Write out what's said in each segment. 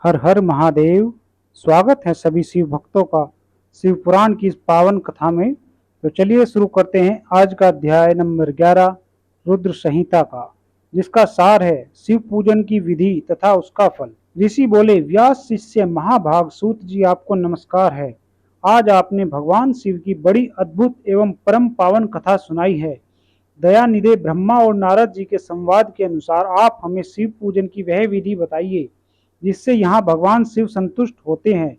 हर हर महादेव। स्वागत है सभी शिव भक्तों का शिव पुराण की इस पावन कथा में। तो चलिए शुरू करते हैं आज का अध्याय नंबर 11 रुद्र संहिता का, जिसका सार है शिव पूजन की विधि तथा उसका फल। ऋषि बोले, व्यास शिष्य महाभाग सूत जी, आपको नमस्कार है। आज आपने भगवान शिव की बड़ी अद्भुत एवं परम पावन कथा सुनाई है। दयानिधे ब्रह्मा और नारद जी के संवाद के अनुसार आप हमें शिव पूजन की वह विधि बताइए जिससे यहाँ भगवान शिव संतुष्ट होते हैं।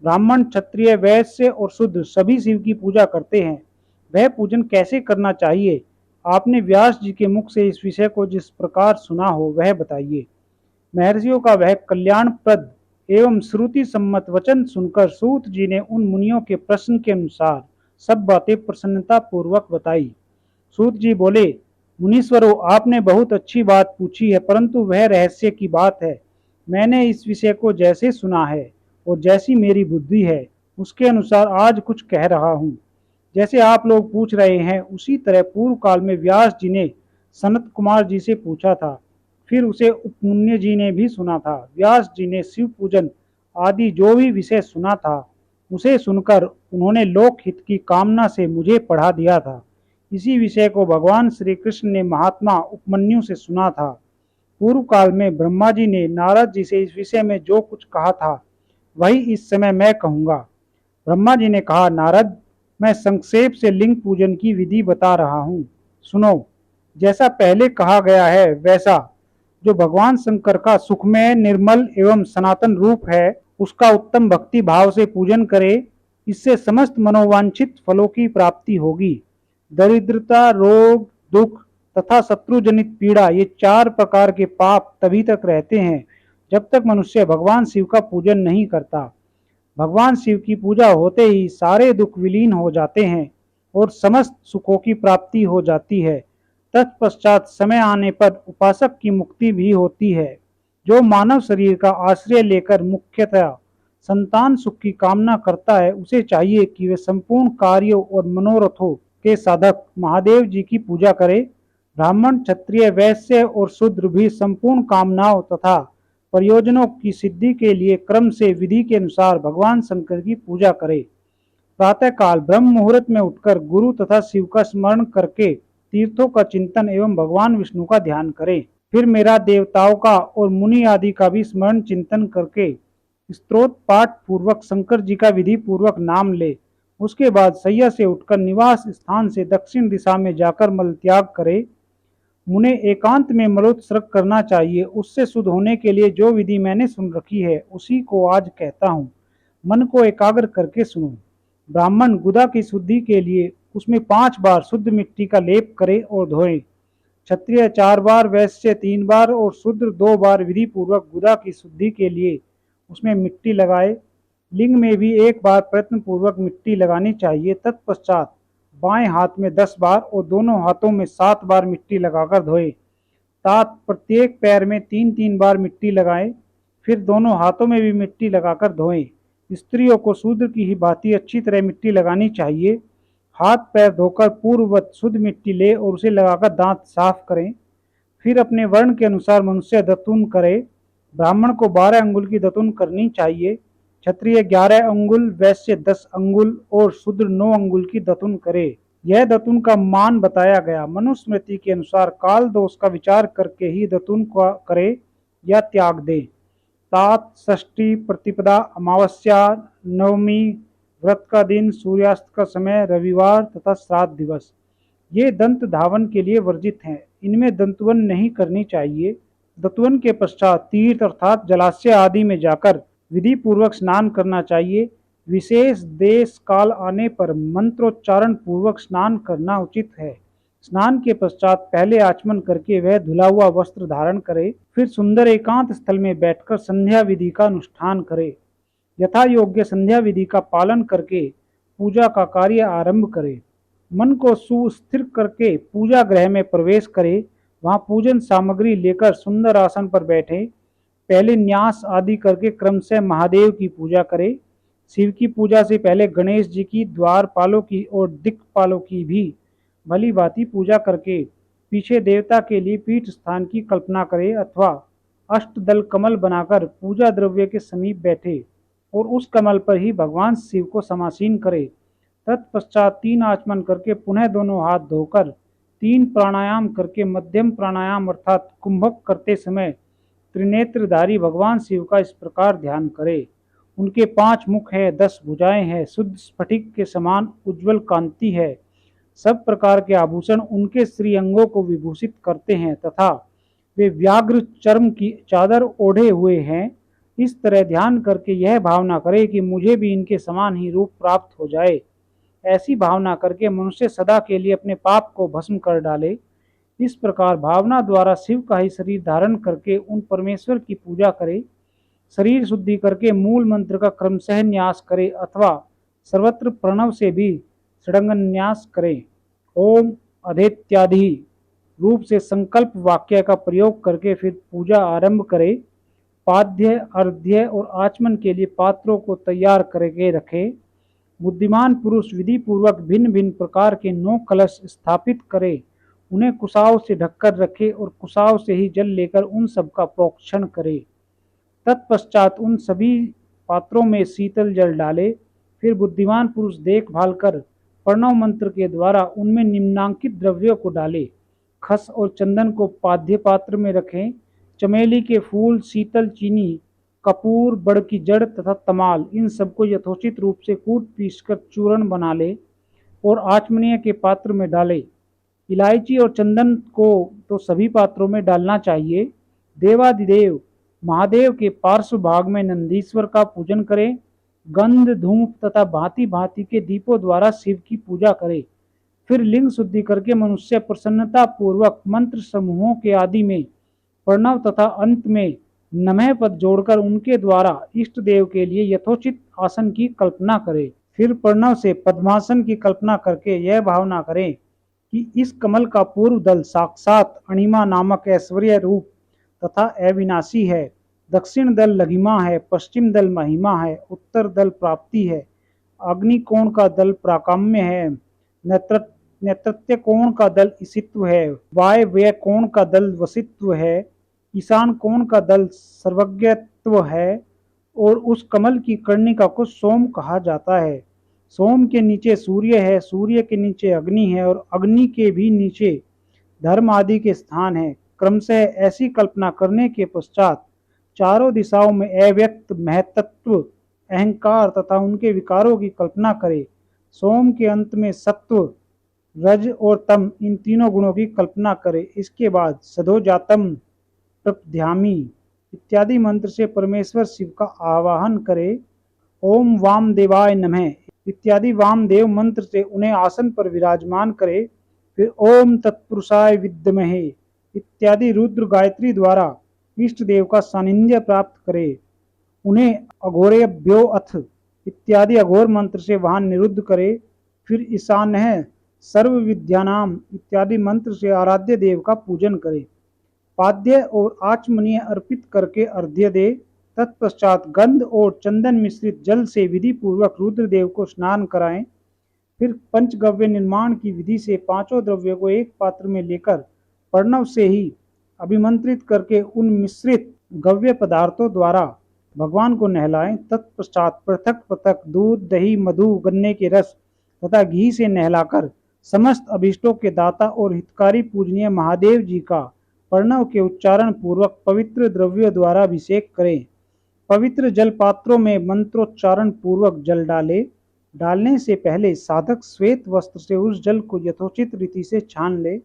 ब्राह्मण, क्षत्रिय, वैश्य और शूद्र सभी शिव की पूजा करते हैं। वह पूजन कैसे करना चाहिए? आपने व्यास जी के मुख से इस विषय को जिस प्रकार सुना हो वह बताइए। महर्षियों का वह कल्याणप्रद एवं श्रुति सम्मत वचन सुनकर सूत जी ने उन मुनियों के प्रश्न के अनुसार सब बातें प्रसन्नता पूर्वक बताई। सूत जी बोले, मुनीश्वरों, आपने बहुत अच्छी बात पूछी है, परंतु वह रहस्य की बात है। मैंने इस विषय को जैसे सुना है और जैसी मेरी बुद्धि है उसके अनुसार आज कुछ कह रहा हूँ। जैसे आप लोग पूछ रहे हैं उसी तरह पूर्व काल में व्यास जी ने सनत कुमार जी से पूछा था। फिर उसे उपमुन्य जी ने भी सुना था। व्यास जी ने शिव पूजन आदि जो भी विषय सुना था उसे सुनकर उन्होंने लोक हित की कामना से मुझे पढ़ा दिया था। इसी विषय को भगवान श्री कृष्ण ने महात्मा उपमन्यु से सुना था। पूर्व काल में ब्रह्मा जी ने नारद जी से इस विषय में जो कुछ कहा था वही इस समय मैं कहूँगा। ब्रह्मा जी ने कहा, नारद, मैं संक्षेप से लिंग पूजन की विधि बता रहा हूँ, सुनो। जैसा पहले कहा गया है वैसा जो भगवान शंकर का सुखमय, निर्मल एवं सनातन रूप है उसका उत्तम भक्ति भाव से पूजन करे। इससे समस्त मनोवांछित फलों की प्राप्ति होगी। दरिद्रता, रोग, दुख तथा शत्रु जनित पीड़ा, ये चार प्रकार के पाप तभी तक रहते हैं जब तक मनुष्य भगवान शिव का पूजन नहीं करता। भगवान शिव की पूजा होते ही सारे दुख विलीन हो जाते हैं और समस्त सुखों की प्राप्ति हो जाती है। तत्पश्चात समय आने पर उपासक की मुक्ति भी होती है। जो मानव शरीर का आश्रय लेकर मुख्यतः संतान सुख की कामना करता है उसे चाहिए कि वे संपूर्ण कार्यों और मनोरथों के साधक महादेव जी की पूजा करे। ब्राह्मण, क्षत्रिय, वैश्य और शूद्र भी संपूर्ण कामनाओं तथा प्रयोजनों की सिद्धि के लिए क्रम से विधि के अनुसार भगवान शंकर की पूजा करे। प्रातः काल ब्रह्म मुहूर्त में उठकर गुरु तथा शिव का स्मरण करके तीर्थों का चिंतन एवं भगवान विष्णु का ध्यान करें। फिर मेरा देवताओं का और मुनि आदि का भी स्मरण चिंतन करके स्तोत्र पाठ पूर्वक शंकर जी का विधि पूर्वक नाम ले। उसके बाद सैया से उठकर निवास स्थान से दक्षिण दिशा में जाकर मल त्याग करे। मुने एकांत में मलोत्सर्ग करना चाहिए। उससे शुद्ध होने के लिए जो विधि मैंने सुन रखी है उसी को आज कहता हूँ। मन को एकाग्र करके सुनो। ब्राह्मण गुदा की शुद्धि के लिए उसमें 5 बार शुद्ध मिट्टी का लेप करे और धोए। क्षत्रिय 4 बार, वैश्य 3 बार और शूद्र 2 बार विधि पूर्वक गुदा की शुद्धि के लिए उसमें मिट्टी लगाए। लिंग में भी 1 बार प्रयत्न पूर्वक मिट्टी लगानी चाहिए। तत्पश्चात बाएं हाथ में 10 बार और दोनों हाथों में 7 बार मिट्टी लगाकर धोए। तात प्रत्येक पैर में 3-3 बार मिट्टी लगाएं। फिर दोनों हाथों में भी मिट्टी लगाकर धोएं। स्त्रियों को शूद्र की ही भांति अच्छी तरह मिट्टी लगानी चाहिए। हाथ पैर धोकर पूर्ववत शुद्ध मिट्टी ले और उसे लगाकर दांत साफ करें। फिर अपने वर्ण के अनुसार मनुष्य दतुन करे। ब्राह्मण को 12 अंगुल की दतुन करनी चाहिए। क्षत्रिय 11 अंगुल, वैश्य 10 अंगुल और शूद्र 9 अंगुल की दतुन करे। यह दतुन का मान बताया गया। मनुस्मृति के अनुसार काल दोष का विचार करके ही दतुन का करे या त्याग दे। तात, षष्ठी, प्रतिपदा, अमावस्या, नवमी, व्रत का दिन, सूर्यास्त का समय, रविवार तथा श्राद्ध दिवस ये दंत धावन के लिए वर्जित हैं। इनमें दंतवन नहीं करनी चाहिए। दंतवन के पश्चात तीर्थ अर्थात जलाशय आदि में जाकर विधि पूर्वक स्नान करना चाहिए। विशेष देश काल आने पर मंत्रोच्चारण पूर्वक स्नान करना उचित है। स्नान के पश्चात पहले आचमन करके वह धुला हुआ वस्त्र धारण करे। फिर सुंदर एकांत स्थल में बैठकर संध्या विधि का अनुष्ठान करे। यथा योग्य संध्या विधि का पालन करके पूजा का कार्य आरंभ करे। मन को सुस्थिर करके पूजा गृह में प्रवेश करे। वहां पूजन सामग्री लेकर सुंदर आसन पर बैठे। पहले न्यास आदि करके क्रमशः महादेव की पूजा करे। शिव की पूजा से पहले गणेश जी की, द्वारपालों की और दिक्पालों की भी भली भांति पूजा करके पीछे देवता के लिए पीठ स्थान की कल्पना करे अथवा अष्टदल कमल बनाकर पूजा द्रव्य के समीप बैठे और उस कमल पर ही भगवान शिव को समासीन करे। तत्पश्चात 3 आचमन करके पुनः दोनों हाथ धोकर 3 प्राणायाम करके मध्यम प्राणायाम अर्थात कुंभक करते समय त्रिनेत्रधारी भगवान शिव का इस प्रकार ध्यान करे। उनके 5 मुख है, 10 भुजाएं हैं, शुद्ध स्फटिक के समान उज्ज्वल कांति है, सब प्रकार के आभूषण उनके श्रीअंगों को विभूषित करते हैं तथा वे व्याघ्र चर्म की चादर ओढ़े हुए हैं। इस तरह ध्यान करके यह भावना करे कि मुझे भी इनके समान ही रूप प्राप्त हो जाए। ऐसी भावना करके मनुष्य सदा के लिए अपने पाप को भस्म कर डाले। इस प्रकार भावना द्वारा शिव का ही शरीर धारण करके उन परमेश्वर की पूजा करे। शरीर शुद्धि करके मूल मंत्र का क्रमशः न्यास करे अथवा सर्वत्र प्रणव से भी षडंगन्यास करे। ओम अधेत्यादि रूप से संकल्प वाक्य का प्रयोग करके फिर पूजा आरंभ करे। पाद्य, अर्घ्य और आचमन के लिए पात्रों को तैयार करके रखे। बुद्धिमान पुरुष विधि पूर्वक भिन्न भिन्न प्रकार के 9 कलश स्थापित करे, उन्हें कुशाव से ढककर रखे और कुशाव से ही जल लेकर उन सब का प्रोक्षण करे। तत्पश्चात उन सभी पात्रों में शीतल जल डाले। फिर बुद्धिमान पुरुष देखभाल कर प्रणव मंत्र के द्वारा उनमें निम्नांकित द्रव्यों को डाले। खस और चंदन को पाद्य पात्र में रखें। चमेली के फूल, शीतल चीनी, कपूर, बड़ की जड़ तथा तमाल, इन सबको यथोचित रूप से कूट पीसकर चूर्ण बना ले और आचमनीय के पात्र में डाले। इलायची और चंदन को तो सभी पात्रों में डालना चाहिए। देवादिदेव महादेव के पार्श्व भाग में नंदीश्वर का पूजन करें। गंध, धूप तथा भांति भांति के दीपों द्वारा शिव की पूजा करे। फिर लिंग शुद्धि करके मनुष्य प्रसन्नता पूर्वक मंत्र समूहों के आदि में प्रणव तथा अंत में नमः पद जोड़कर उनके द्वारा इष्ट देव के लिए यथोचित आसन की कल्पना करे। फिर प्रणव से पद्मासन की कल्पना करके यह भावना करें कि इस कमल का पूर्व दल साक्षात अणिमा नामक ऐश्वर्य रूप तथा अविनाशी है, दक्षिण दल लघिमा है, पश्चिम दल महिमा है, उत्तर दल प्राप्ति है, अग्निकोण का दल प्राकाम्य है, नैत्रत्य कोण का दल ईशित्व है, वायव्य कोण का दल वसित्व है, ईशान कोण का दल सर्वज्ञत्व है और उस कमल की कर्णिका को सोम कहा जाता है। सोम के नीचे सूर्य है, सूर्य के नीचे अग्नि है और अग्नि के भी नीचे धर्म आदि के स्थान है। क्रमशः ऐसी कल्पना करने के पश्चात चारों दिशाओं में अव्यक्त महतत्व, अहंकार तथा उनके विकारों की कल्पना करे। सोम के अंत में सत्व, रज और तम, इन तीनों गुणों की कल्पना करे। इसके बाद सधोजातम, प्रपध्यामी इत्यादि मंत्र से परमेश्वर शिव का आवाहन करे। ओम वामदेवाय नमः इत्यादि वामदेव मंत्र से उन्हें आसन पर विराजमान करे। फिर ओम तत्पुरुषाय विद्महे इत्यादि रुद्र गायत्री द्वारा इष्ट देव का सानिध्य प्राप्त करे। उन्हें अघोरेभ्यो अथ इत्यादि अघोर मंत्र से वहां निरुद्ध करे। फिर ईशान्य सर्व विद्यानाम इत्यादि मंत्र से आराध्य देव का पूजन करे। पाद्य और आचमनीय अर्पित करके अर्घ्य दे। तत्पश्चात गंध और चंदन मिश्रित जल से विधि पूर्वक रुद्रदेव को स्नान कराएं। फिर पंचगव्य निर्माण की विधि से 5 द्रव्यों को एक पात्र में लेकर प्रणव से ही अभिमंत्रित करके उन मिश्रित गव्य पदार्थों द्वारा भगवान को नहलाएं। तत्पश्चात पृथक पृथक दूध, दही, मधु, गन्ने के रस तथा घी से नहलाकर समस्त अभिष्टों के दाता और हितकारी पूजनीय महादेव जी का प्रणव के उच्चारण पूर्वक पवित्र द्रव्यों द्वारा अभिषेक करें। पवित्र जल पात्रों में मंत्रोच्चारण पूर्वक जल डाले। डालने से पहले साधक श्वेत वस्त्र से उस जल को यथोचित रीति से छान ले।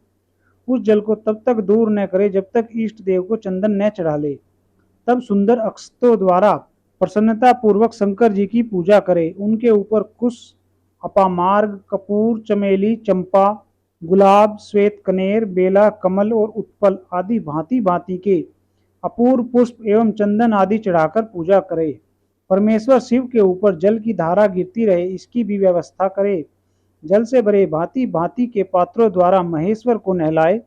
उस जल को तब तक दूर न करे जब तक इष्ट देव को चंदन न चढ़ा ले। तब सुंदर अक्षतों द्वारा प्रसन्नता पूर्वक शंकर जी की पूजा करे। उनके ऊपर कुश, अपामार्ग, कपूर, चमेली, चंपा, गुलाब, श्वेत कनेर, बेला, कमल और उत्पल आदि भांति भांति के अपूर्व पुष्प एवं चंदन आदि चढ़ाकर पूजा करे। परमेश्वर शिव के ऊपर जल की धारा गिरती रहे, इसकी भी व्यवस्था करे। जल से भरे भांति भांति के पात्रों द्वारा महेश्वर को नहलाए।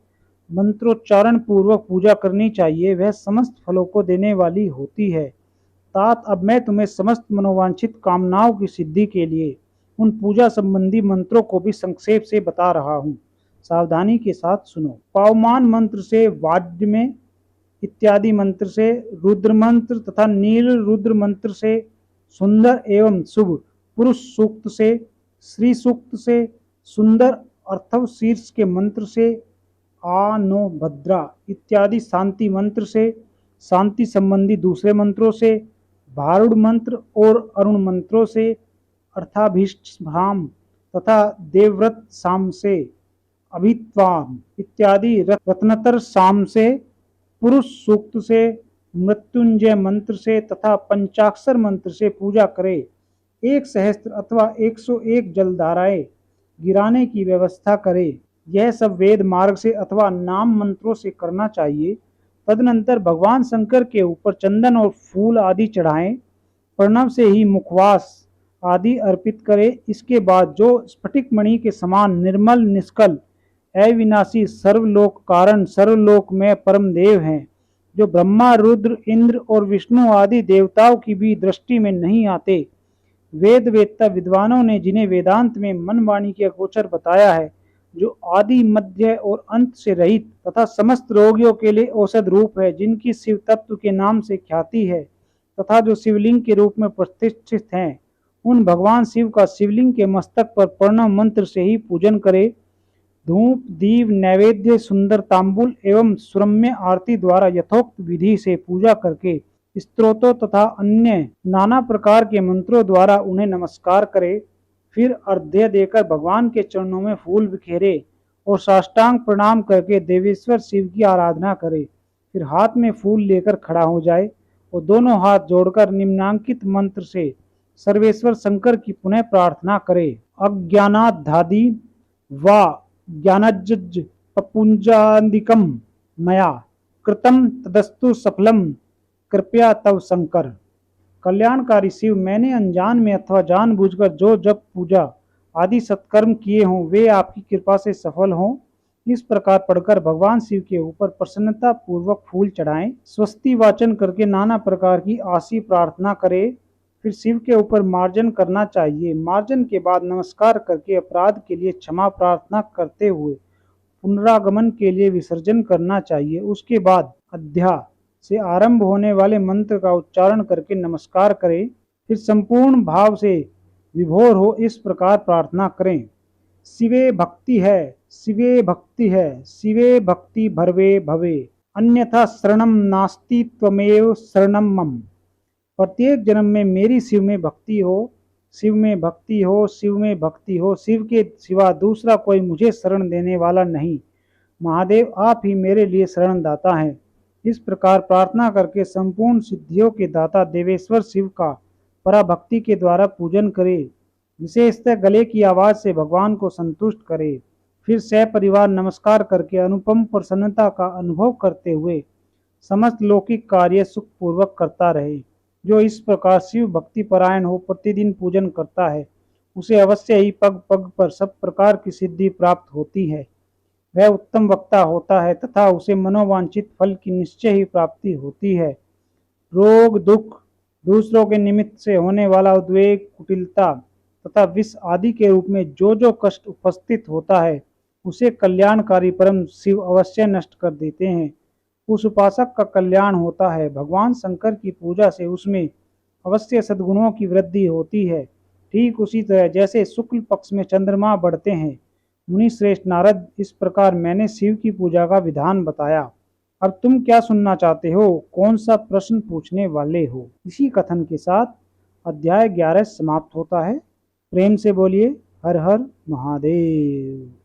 मंत्रोच्चारण पूर्वक पूजा करनी चाहिए, वह समस्त फलों को देने वाली होती है। तात अब मैं तुम्हें समस्त मनोवांछित कामनाओं की सिद्धि के लिए उन पूजा संबंधी मंत्रों को भी संक्षेप से बता रहा हूँ, सावधानी के साथ सुनो। पावमान मंत्र से वाद्य में इत्यादि मंत्र से, रुद्र मंत्र तथा नील रुद्र मंत्र से, सुंदर एवं शुभ पुरुष सूक्त से, श्री सूक्त से, सुंदर अर्थव शीर्ष के मंत्र से, आ नो भद्रा इत्यादि शांति मंत्र से, शांति संबंधी दूसरे मंत्रों से, भारुड़ मंत्र और अरुण मंत्रों से, अर्थाभीष्ट भाम तथा देवव्रत शाम से, अभित्वाम इत्यादि रत्नतर शाम से, पुरुष सूक्त से, मृत्युंजय मंत्र से तथा पंचाक्षर मंत्र से पूजा करे। 1 सहस्त्र अथवा 101 जलधाराएं गिराने की व्यवस्था करे। यह सब वेद मार्ग से अथवा नाम मंत्रों से करना चाहिए। तदनंतर भगवान शंकर के ऊपर चंदन और फूल आदि चढ़ाएं। प्रणव से ही मुखवास आदि अर्पित करे। इसके बाद जो स्फटिक मणि के समान निर्मल निष्कल अविनाशी सर्वलोक कारण सर्वलोक में परम देव हैं, जो ब्रह्मा रुद्र इंद्र और विष्णु आदि देवताओं की भी दृष्टि में नहीं आते, वेद वेत्ता विद्वानों ने जिन्हें वेदांत में मन वाणी के अगोचर बताया है, जो आदि मध्य और अंत से रहित तथा समस्त रोगियों के लिए औषध रूप है, जिनकी शिव तत्व के नाम से ख्याति है तथा जो शिवलिंग के रूप में प्रतिष्ठित हैं, उन भगवान शिव का शिवलिंग के मस्तक पर प्रणव मंत्र से ही पूजन करे। धूप दीप नैवेद्य सुंदर तांबुल एवं सुरम्य आरती द्वारा यथोक्त विधि से पूजा करके स्तोत्रों तथा अन्य नाना प्रकार के मंत्रों द्वारा उन्हें नमस्कार करे। फिर अर्घ्य देकर भगवान के चरणों में फूल बिखेरे और साष्टांग प्रणाम करके देवेश्वर शिव की आराधना करे। फिर हाथ में फूल लेकर खड़ा हो जाए और दोनों हाथ जोड़कर निम्नांकित मंत्र से सर्वेश्वर शंकर की पुनः प्रार्थना करे। अज्ञानाधादि वा ज्ञानज्ज पपुंजादिकम मया कृतम तदस्तु सफलम कृपया तव शंकर। कल्याणकारी शिव, मैंने अनजान में अथवा जानबूझकर जो जप पूजा आदि सत्कर्म किए हों वे आपकी कृपा से सफल हों। इस प्रकार पढ़कर भगवान शिव के ऊपर प्रसन्नता पूर्वक फूल चढ़ाएं। स्वस्ति वाचन करके नाना प्रकार की आशी प्रार्थना करें। फिर शिव के ऊपर मार्जन करना चाहिए। मार्जन के बाद नमस्कार करके अपराध के लिए क्षमा प्रार्थना करते हुए पुनरागमन के लिए विसर्जन करना चाहिए। उसके बाद अध्या से आरंभ होने वाले मंत्र का उच्चारण करके नमस्कार करें। फिर संपूर्ण भाव से विभोर हो इस प्रकार प्रार्थना करें। शिवे भक्ति है, शिवे भक्ति है, शिवे भक्ति भरवे भवे, अन्यथा शरणम नास्ति त्वमेव शरणम मम। प्रत्येक जन्म में मेरी शिव में भक्ति हो, शिव में भक्ति हो, शिव में भक्ति हो। शिव के सिवा दूसरा कोई मुझे शरण देने वाला नहीं। महादेव आप ही मेरे लिए शरण दाता हैं। इस प्रकार प्रार्थना करके संपूर्ण सिद्धियों के दाता देवेश्वर शिव का पराभक्ति के द्वारा पूजन करे। विशेषतः गले की आवाज से भगवान को संतुष्ट करे। फिर सपरिवार नमस्कार करके अनुपम प्रसन्नता का अनुभव करते हुए समस्त लौकिक कार्य सुखपूर्वक करता रहे। जो इस प्रकार शिव भक्ति परायण हो प्रतिदिन पूजन करता है, उसे अवश्य ही पग पग पर सब प्रकार की सिद्धि प्राप्त होती है। वह उत्तम वक्ता होता है तथा उसे मनोवांछित फल की निश्चय ही प्राप्ति होती है। रोग दुख, दूसरों के निमित्त से होने वाला उद्वेग, कुटिलता तथा विष आदि के रूप में जो जो कष्ट उपस्थित होता है, उसे कल्याणकारी परम शिव अवश्य नष्ट कर देते हैं। उस उपासक का कल्याण होता है। भगवान शंकर की पूजा से उसमें अवश्य सद्गुणों की वृद्धि होती है। ठीक उसी तरह जैसे शुक्ल पक्ष में चंद्रमा बढ़ते हैं। मुनि श्रेष्ठ नारद, इस प्रकार मैंने शिव की पूजा का विधान बताया। अब तुम क्या सुनना चाहते हो? कौन सा प्रश्न पूछने वाले हो? इसी कथन के साथ अध्याय 11 समाप्त होता है। प्रेम से बोलिए हर हर महादेव।